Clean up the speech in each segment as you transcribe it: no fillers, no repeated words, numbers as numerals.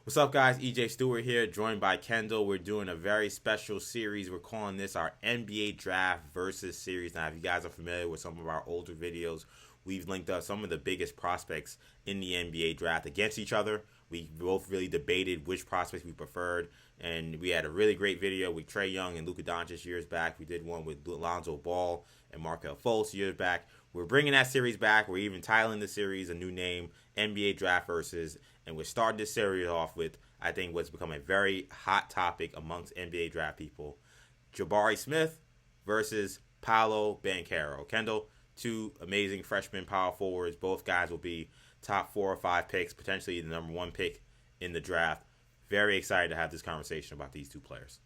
What's up, guys? EJ Stewart here, joined by Kendall. We're doing a very special series. We're calling this our NBA Draft versus series. Now, if you guys are familiar with some of our older videos, we've linked up some of the biggest prospects in the NBA Draft against each other. We both really debated which prospects we preferred, and we had a really great video with Trae Young and Luka Doncic years back. We did one with Lonzo Ball and Markelle Fultz years back. We're bringing that series back. We're even titling the series a new name, NBA Draft versus. And we're starting this series off with, I think, what's become a very hot topic amongst NBA draft people. Jabari Smith versus Paolo Banchero. Kendall, two amazing freshman power forwards. Both guys will be top 4 or 5 picks, potentially the number 1 pick in the draft. Very excited to have this conversation about these two players.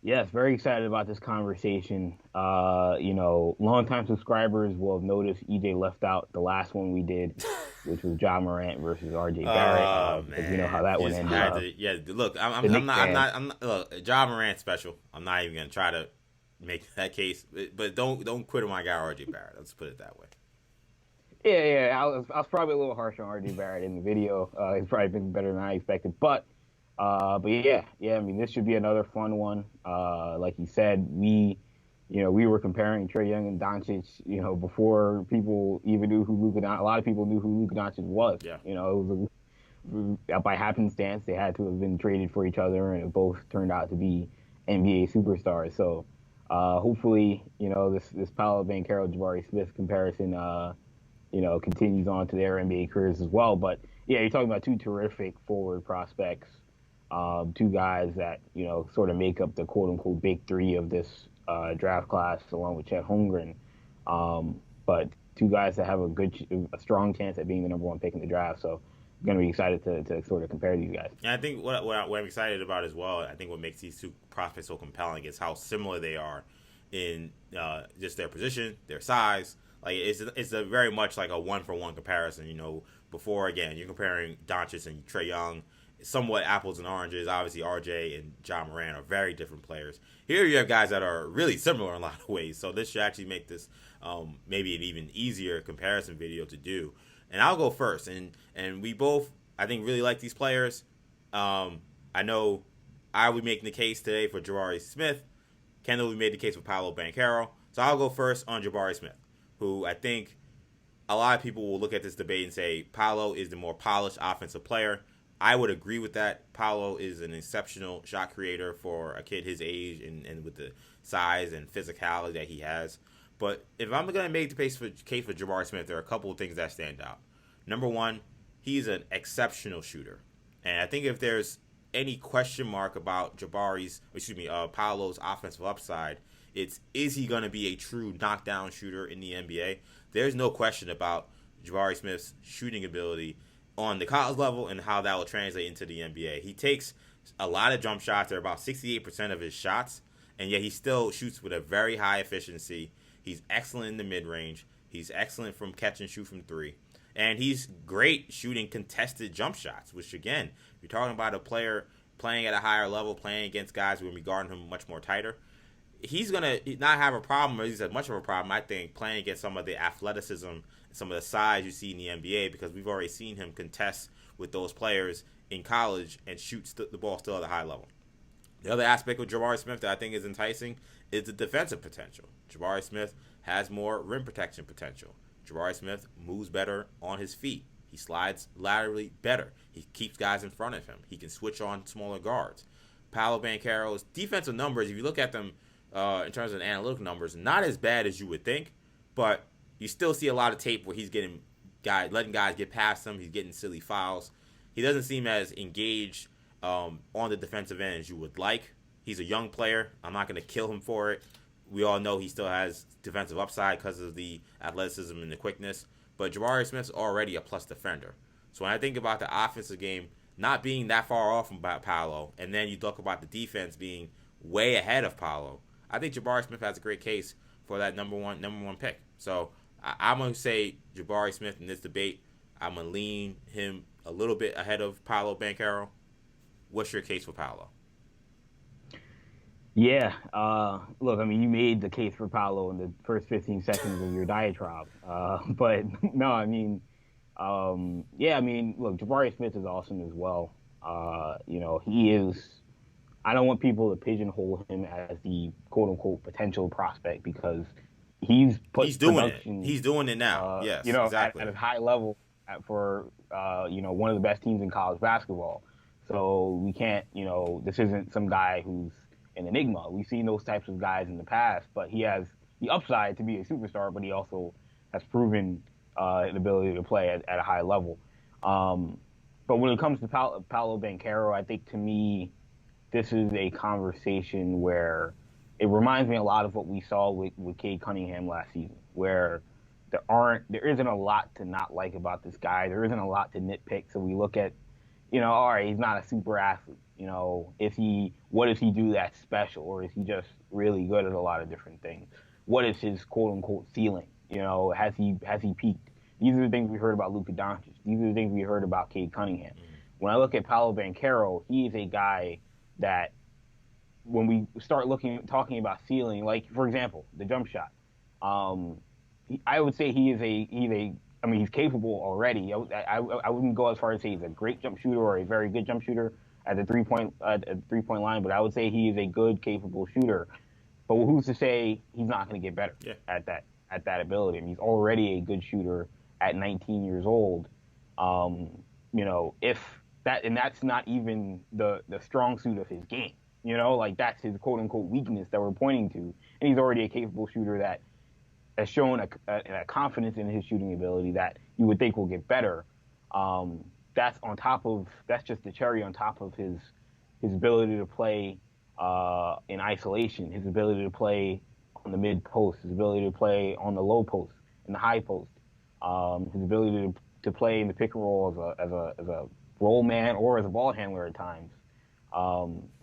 Yes, very excited about this conversation. Longtime subscribers will have noticed EJ left out the last one we did, which was Ja Morant versus RJ Barrett. Because you know how that one ended up. Look, I'm not. Look, Ja Morant's special. I'm not even gonna try to make that case, but don't quit on my guy RJ Barrett. Let's put it that way. Yeah. I was probably a little harsh on RJ Barrett in the video. He's probably been better than I expected, but yeah. I mean, this should be another fun one. Like you said, we were comparing Trae Young and Doncic, before people even knew who Luka Doncic. A lot of people knew who Luka Doncic was. Yeah. It was by happenstance they had to have been traded for each other, and it both turned out to be NBA superstars. So hopefully, this Paolo Banchero Jabari Smith comparison, continues on to their NBA careers as well. But yeah, you're talking about two terrific forward prospects. Two guys that, sort of make up the quote-unquote big three of this draft class, along with Chet Holmgren. But two guys that have a strong chance at being the number 1 pick in the draft. So I'm going to be excited to sort of compare these guys. And I think what I'm excited about as well, I think what makes these two prospects so compelling is how similar they are in just their position, their size. Like it's a very much like a 1-for-1 comparison. Before, again, you're comparing Doncic and Trae Young, somewhat apples and oranges. Obviously, RJ and Ja Morant are very different players. Here you have guys that are really similar in a lot of ways. So this should actually make this maybe an even easier comparison video to do. And I'll go first. And we both, I think, really like these players. I know I will be making the case today for Jabari Smith. Kendall will be made the case for Paolo Banchero. So I'll go first on Jabari Smith, who I think a lot of people will look at this debate and say Paolo is the more polished offensive player. I would agree with that. Paolo is an exceptional shot creator for a kid his age and with the size and physicality that he has. But if I'm going to make the case for Jabari Smith, there are a couple of things that stand out. Number one, he's an exceptional shooter. And I think if there's any question mark about Paolo's offensive upside, is he going to be a true knockdown shooter in the NBA? There's no question about Jabari Smith's shooting ability on the college level and how that will translate into the NBA. He takes a lot of jump shots. They're about 68% of his shots, and yet he still shoots with a very high efficiency. He's excellent in the mid-range. He's excellent from catch and shoot from 3. And he's great shooting contested jump shots, which, again, you're talking about a player playing at a higher level, playing against guys who will be guarding him much more tighter. He's going to not have a problem, or he's had much of a problem, I think, playing against some of the athleticism, some of the size you see in the NBA, because we've already seen him contest with those players in college and shoot the ball still at a high level. The other aspect of Jabari Smith that I think is enticing is the defensive potential. Jabari Smith has more rim protection potential. Jabari Smith moves better on his feet. He slides laterally better. He keeps guys in front of him. He can switch on smaller guards. Paolo Banchero's defensive numbers, if you look at them in terms of analytical numbers, not as bad as you would think, but you still see a lot of tape where he's letting guys get past him. He's getting silly fouls. He doesn't seem as engaged on the defensive end as you would like. He's a young player. I'm not going to kill him for it. We all know he still has defensive upside because of the athleticism and the quickness. But Jabari Smith's already a plus defender. So when I think about the offensive game not being that far off from Paolo, and then you talk about the defense being way ahead of Paolo, I think Jabari Smith has a great case for that number one pick. So I'm going to say Jabari Smith in this debate. I'm going to lean him a little bit ahead of Paolo Banchero. What's your case for Paolo? Yeah. Look, I mean, you made the case for Paolo in the first 15 seconds of your diatribe. But no, I mean, Yeah, I mean, look, Jabari Smith is awesome as well. He is. I don't want people to pigeonhole him as the quote unquote potential prospect because he's He's put doing it. production, He's doing it now. Yes, at exactly. a high level for one of the best teams in college basketball. So we can't, this isn't some guy who's an enigma. We've seen those types of guys in the past, but he has the upside to be a superstar, but he also has proven an ability to play at a high level. Um, but when it comes to Paolo Banchero, I think to me, this is a conversation where it reminds me a lot of what we saw with Cade Cunningham last season, where there isn't a lot to not like about this guy. There isn't a lot to nitpick. So we look at, all right, he's not a super athlete. What does he do that's special, or is he just really good at a lot of different things? What is his quote unquote ceiling? Has he peaked? These are the things we heard about Luka Doncic. These are the things we heard about Cade Cunningham. When I look at Paolo Banchero, he is a guy that when we start talking about ceiling, like for example, the jump shot, I would say I mean, he's capable already. I wouldn't go as far as say he's a great jump shooter or a very good jump shooter at the 3 point line, but I would say he is a good, capable shooter. But who's to say he's not going to get better Yeah. at that ability? I mean, he's already a good shooter at 19 years old. If that and that's not even the strong suit of his game. Like that's his quote unquote weakness that we're pointing to, and he's already a capable shooter that has shown a confidence in his shooting ability that you would think will get better. That's just the cherry on top of his ability to play in isolation, his ability to play on the mid post, his ability to play on the low post, in the high post, his ability to play in the pick and roll as a roll man or as a ball handler at times.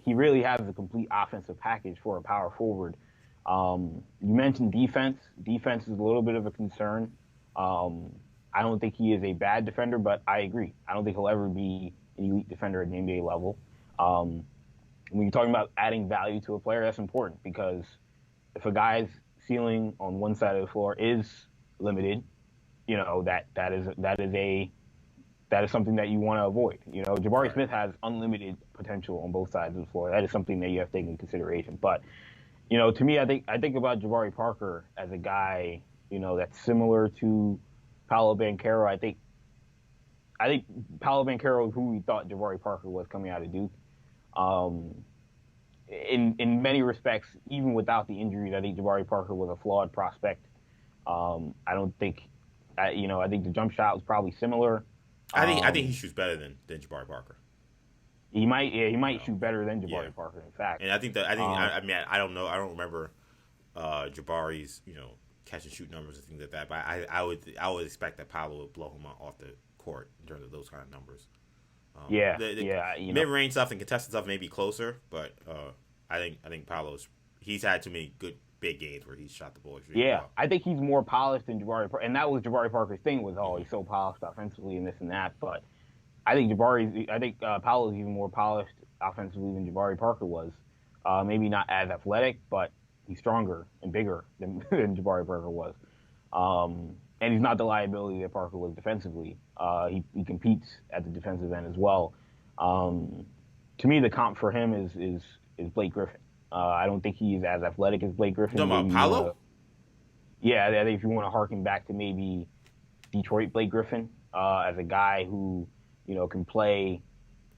He really has a complete offensive package for a power forward. You mentioned defense. Defense is a little bit of a concern. I don't think he is a bad defender, but I agree. I don't think he'll ever be an elite defender at the NBA level. When you're talking about adding value to a player, that's important because if a guy's ceiling on one side of the floor is limited, that is something that you want to avoid. Jabari Right. Smith has unlimited potential on both sides of the floor. That is something that you have to take into consideration. But to me, I think about Jabari Parker as a guy, that's similar to Paolo Banchero. I think Paolo Banchero is who we thought Jabari Parker was coming out of Duke. Um, in many respects, even without the injuries, I think Jabari Parker was a flawed prospect. I don't think, I think the jump shot was probably similar. I think he Um, shoots better than Jabari Parker. You he might know. shoot better than Yeah. Jabari Parker. In fact, And um, I mean I don't know, I don't remember Jabari's catch and shoot numbers and things like that, but I would expect that Paolo would blow him off the court in terms of those kind of numbers. yeah, The yeah, mid range stuff and contested stuff may be closer, but I think Paolo's he's had too many good big games where he's shot the ball extremely yeah. well. I think he's more polished than Jabari Parker, and that was Jabari Parker's thing was, oh, Hmm. he's so polished offensively and this and that. But I think Paolo's even more polished offensively than Jabari Parker was. Maybe not as athletic, but he's stronger and bigger than, than Jabari Parker was. And he's not the liability that Parker was defensively. He competes at the defensive end as well. Um, to me, the comp for him is Blake Griffin. I don't think he's as athletic as Blake You Griffin. talking about Maybe you want Paolo? to, yeah, I think if you want to harken back to maybe Detroit Blake Griffin as a guy who can play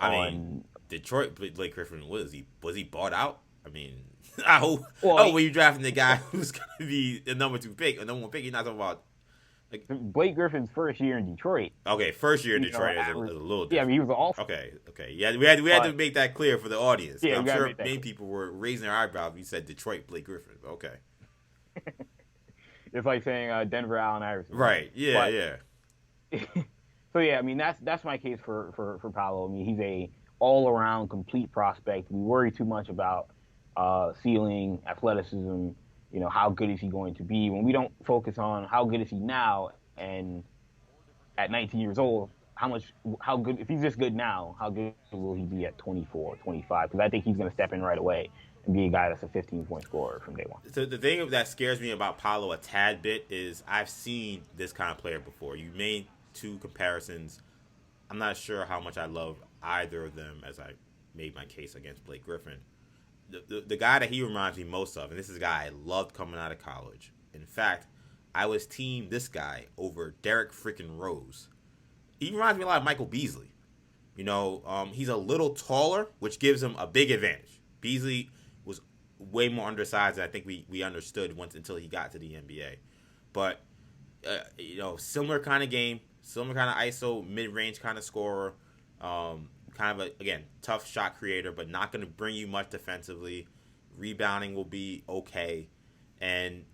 I mean, on. Detroit Blake Griffin was he bought out? I mean, I hope Well, oh when you drafting the guy who's gonna be the number 2 pick or number 1 pick, you're not talking about like Blake Griffin's first year in Detroit, okay, first year in you know, Detroit is average. a little Yeah, I mean, different. he was an all. Okay, yeah, we had to But make that clear for the audience. 'Cause yeah, you I'm gotta sure make that many clear. people were raising their eyebrows. When you said Detroit Blake Griffin. Okay, It's like saying Denver Allen Iverson, right? right, yeah, But yeah, so yeah, I mean that's my case for Paolo. I mean he's a all around complete prospect. We worry too much about ceiling, athleticism. How good is he going to be when we don't focus on how good is he now and at 19 years old, how good, if he's this good now, how good will he be at 24, 25? Because I think he's going to step in right away and be a guy that's a 15-point scorer from day one. So the thing that scares me about Paolo a tad bit is I've seen this kind of player before. You made two comparisons, I'm not sure how much I love either of them as I made my case against Blake Griffin. The guy that he reminds me most of, and this is a guy I loved coming out of college. In fact, I was team this guy over Derek freaking Rose. He reminds me a lot of Michael Beasley. He's a little taller, which gives him a big advantage. Beasley was way more undersized than I think we understood until he got to the NBA. But, similar kind of game, similar kind of ISO, mid-range kind of scorer. Kind of again, tough shot creator, but not going to bring you much defensively. Rebounding will be okay. And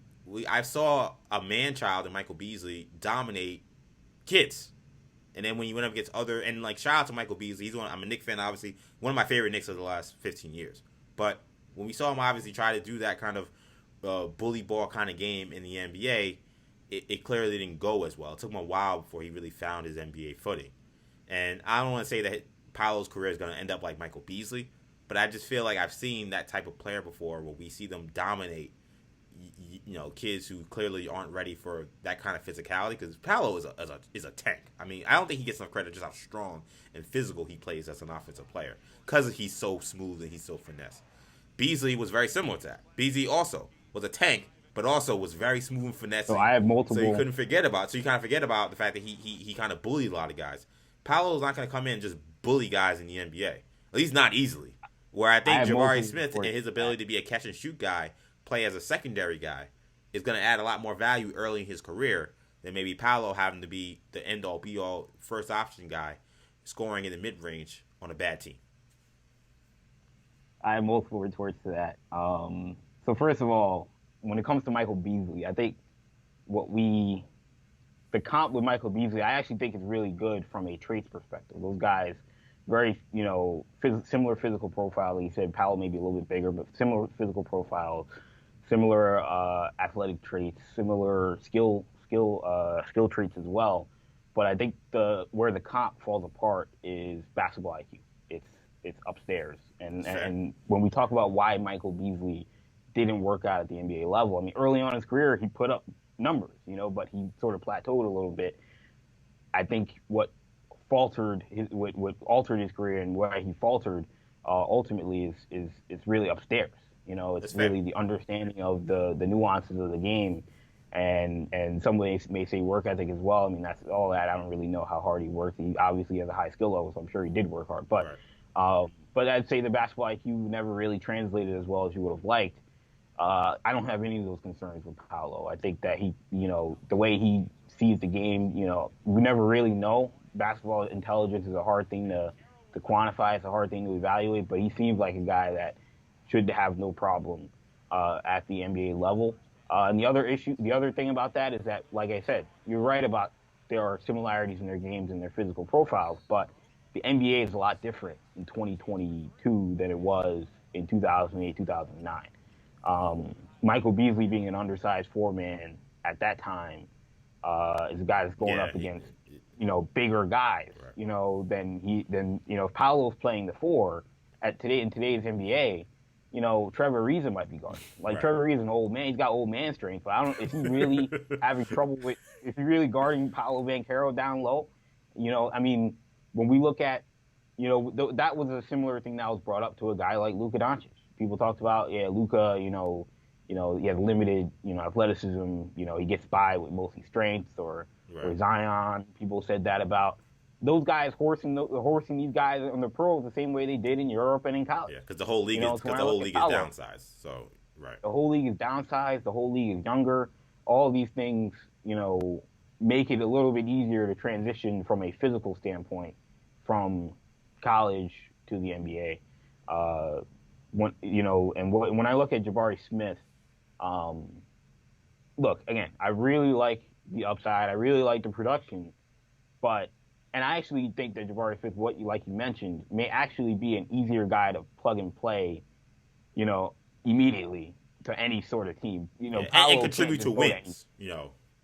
I saw a man-child in Michael Beasley dominate kids. And then when you went up against shout out to Michael Beasley. I'm a Knicks fan, obviously. One of my favorite Knicks of the last 15 years. But when we saw him obviously try to do that kind of bully ball kind of game in the NBA, it clearly didn't go as well. It took him a while before he really found his NBA footing. And I don't want to say that Paolo's career is going to end up like Michael Beasley, but I just feel like I've seen that type of player before where we see them dominate, kids who clearly aren't ready for that kind of physicality, because Paolo is a tank. I mean, I don't think he gets enough credit just how strong and physical he plays as an offensive player because he's so smooth and he's so finesse. Beasley was very similar to that. Beasley also was a tank, but also was very smooth and finesse. So I have multiple. So you kind of forget about the fact that he kind of bullied a lot of guys. Paolo's not going to come in and just bully guys in the NBA, at least not easily. Where I think Jabari Smith and his ability to be a catch and shoot guy, play as a secondary guy, is going to add a lot more value early in his career than maybe Paolo having to be the end all be all first option guy, scoring in the mid range on a bad team. I have multiple retorts to that. So first of all, when it comes to Michael Beasley, I think the comp with Michael Beasley, I actually think is really good from a traits perspective. Those guys, very, similar physical profile. Like you said, Paolo may be a little bit bigger, but similar physical profile, similar athletic traits, similar skill traits as well. But I think where the comp falls apart is basketball IQ. It's upstairs. And when we talk about why Michael Beasley didn't work out at the NBA level, I mean, early on in his career, he put up numbers, but he sort of plateaued a little bit. I think what altered his career and where he faltered ultimately is really upstairs. It's really the understanding of the nuances of the game, and some may say work ethic as well. I mean, that's all that. I don't really know how hard he worked. He obviously has a high skill level, so I'm sure he did work hard. But but I'd say the basketball IQ never really translated as well as you would have liked. I don't have any of those concerns with Paolo. I think that he, the way he sees the game, we never really know. Basketball intelligence is a hard thing to quantify. It's a hard thing to evaluate, but he seems like a guy that should have no problem at the NBA level. And the other thing about that is that, like I said, you're right about there are similarities in their games and their physical profiles, but the NBA is a lot different in 2022 than it was in 2008, 2009. Michael Beasley being an undersized four-man at that time is a guy that's going up against, bigger guys, than if Paolo's playing the four in today's NBA, Trevor Ariza might be guarding. Trevor Ariza's an old man. He's got old man strength, but is he really guarding Paolo Banchero down low? When we look at, that was a similar thing that was brought up to a guy like Luka Doncic. People talked about, Luka, he has limited, athleticism. He gets by with mostly strength, or Zion. People said that about those guys horsing these guys on the pros the same way they did in Europe and in college. Yeah, because the whole league is downsized. So the whole league is downsized. The whole league is younger. All of these things, make it a little bit easier to transition from a physical standpoint from college to the NBA. When I look at Jabari Smith, again, I really like the upside. I really like the production, and I actually think that Jabari Smith, like you mentioned, may actually be an easier guy to plug and play, immediately to any sort of team. And contribute to wins,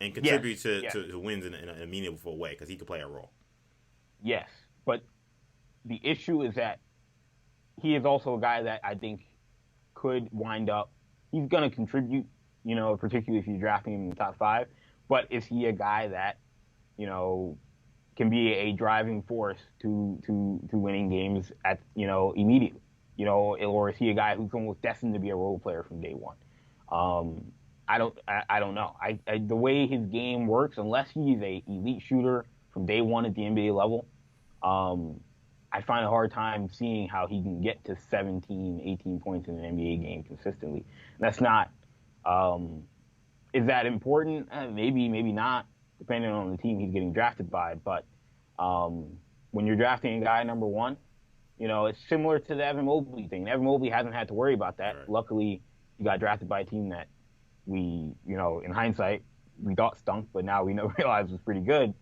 and contribute to wins in a meaningful way because he could play a role. Yes, but the issue is that he is also a guy that I think could wind up. He's going to contribute, particularly if you're drafting him in the top 5. But is he a guy that, can be a driving force to winning games at immediately. Or is he a guy who's almost destined to be a role player from day one? Um, I don't know. The way his game works, unless he's a elite shooter from day one at the NBA level, um, I find a hard time seeing how he can get to 17, 18 points in an NBA game consistently. That's not. Um, is that important? Maybe, maybe not, depending on the team he's getting drafted by. But um, when you're drafting a guy number one, it's similar to the Evan Mobley thing. Evan Mobley hasn't had to worry about that. Right. Luckily, he got drafted by a team that we, in hindsight, we thought stunk, but now we realize was pretty good.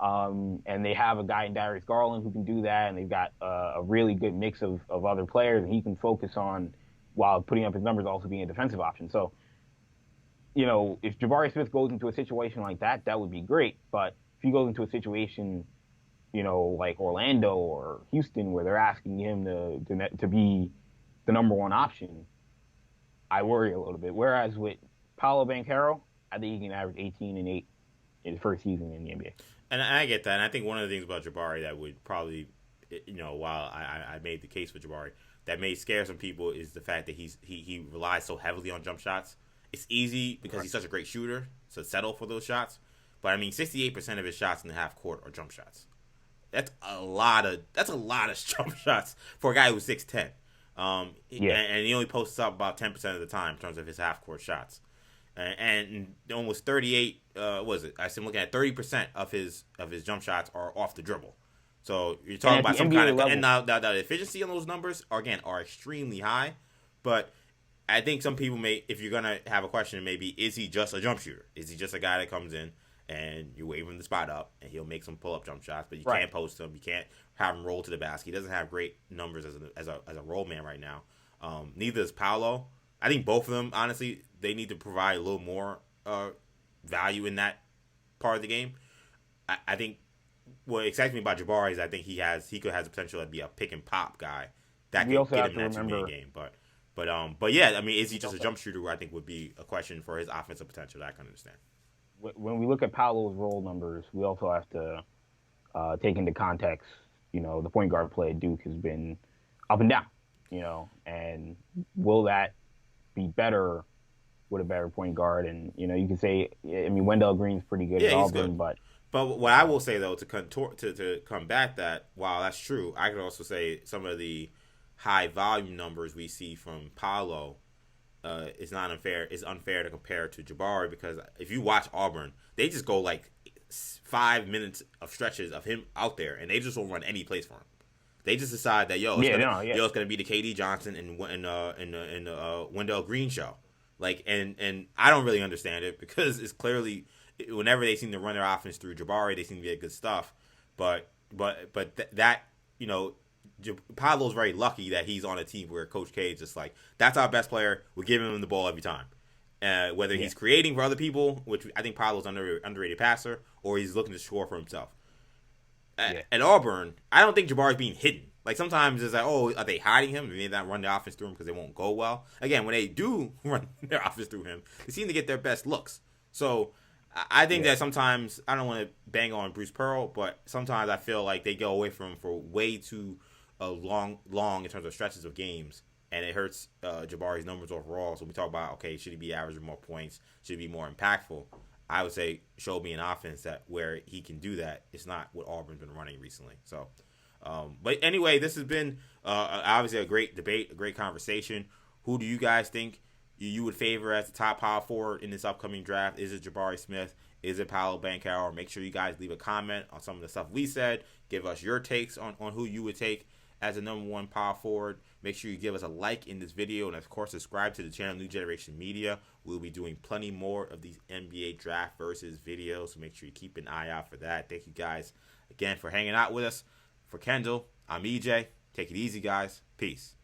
And they have a guy in Darius Garland who can do that, and they've got a really good mix of other players, and he can focus on, while putting up his numbers, also being a defensive option. So, if Jabari Smith goes into a situation like that, that would be great. But if he goes into a situation, like Orlando or Houston, where they're asking him to be the number one option, I worry a little bit. Whereas with Paolo Banchero, I think he can average 18 and 8 in his first season in the NBA. And I get that. And I think one of the things about Jabari that would probably, while I made the case for Jabari, that may scare some people is the fact that he relies so heavily on jump shots. It's easy because he's such a great shooter to settle for those shots. But I mean, 68% of his shots in the half court are jump shots. That's a lot of jump shots for a guy who's 6'10". And he only posts up about 10% of the time in terms of his half court shots. And almost 38 was it? I'm looking at 30% of his jump shots are off the dribble. So you're talking about some kind of level. And now the efficiency on those numbers are extremely high. But I think some people if you're gonna have a question, maybe is he just a jump shooter? Is he just a guy that comes in and you wave him the spot up and he'll make some pull up jump shots, but you can't post him, you can't have him roll to the basket. He doesn't have great numbers as a roll man right now. Neither is Paolo. I think both of them, honestly, they need to provide a little more value in that part of the game. I think what excites me about Jabari is I think he has the potential to be a pick and pop guy that can get him in that 2-man game. But yeah, I mean, is he just a jump shooter? I think would be a question for his offensive potential that I can understand. When we look at Paolo's role numbers, we also have to take into context, the point guard play at Duke has been up and down, and will that be better with a better point guard? And, you can say, I mean, Wendell Green's pretty good at Auburn, but what I will say, though, to combat that, while that's true, I could also say some of the high volume numbers we see from Paolo is unfair to compare to Jabari, because if you watch Auburn, they just go like 5 minutes of stretches of him out there, and they just don't run any plays for him. They just decide that it's gonna be the KD Johnson and Wendell Green show. Like, and I don't really understand it, because it's clearly whenever they seem to run their offense through Jabari, they seem to get good stuff. But Paolo's very lucky that he's on a team where Coach K is just like, that's our best player. We're giving him the ball every time. Whether he's creating for other people, which I think Paolo's underrated passer, or he's looking to score for himself. At Auburn, I don't think Jabari's being hidden. Like, sometimes it's like, oh, are they hiding him? They may not run the offense through him because they won't go well. Again, when they do run their offense through him, they seem to get their best looks. So I think that sometimes, I don't want to bang on Bruce Pearl, but sometimes I feel like they go away from him for way too long in terms of stretches of games, and it hurts Jabari's numbers overall. So we talk about, okay, should he be averaging more points? Should he be more impactful? I would say show me an offense where he can do that. It's not what Auburn's been running recently. So, but anyway, this has been obviously a great debate, a great conversation. Who do you guys think you would favor as the top power forward in this upcoming draft? Is it Jabari Smith? Is it Paolo Banchero? Make sure you guys leave a comment on some of the stuff we said. Give us your takes on who you would take as the number one power forward. Make sure you give us a like in this video, and of course subscribe to the channel New Generation Media. We'll be doing plenty more of these NBA draft versus videos, so make sure you keep an eye out for that. Thank you guys again for hanging out with us. For Kendall, I'm EJ. Take it easy, guys. Peace.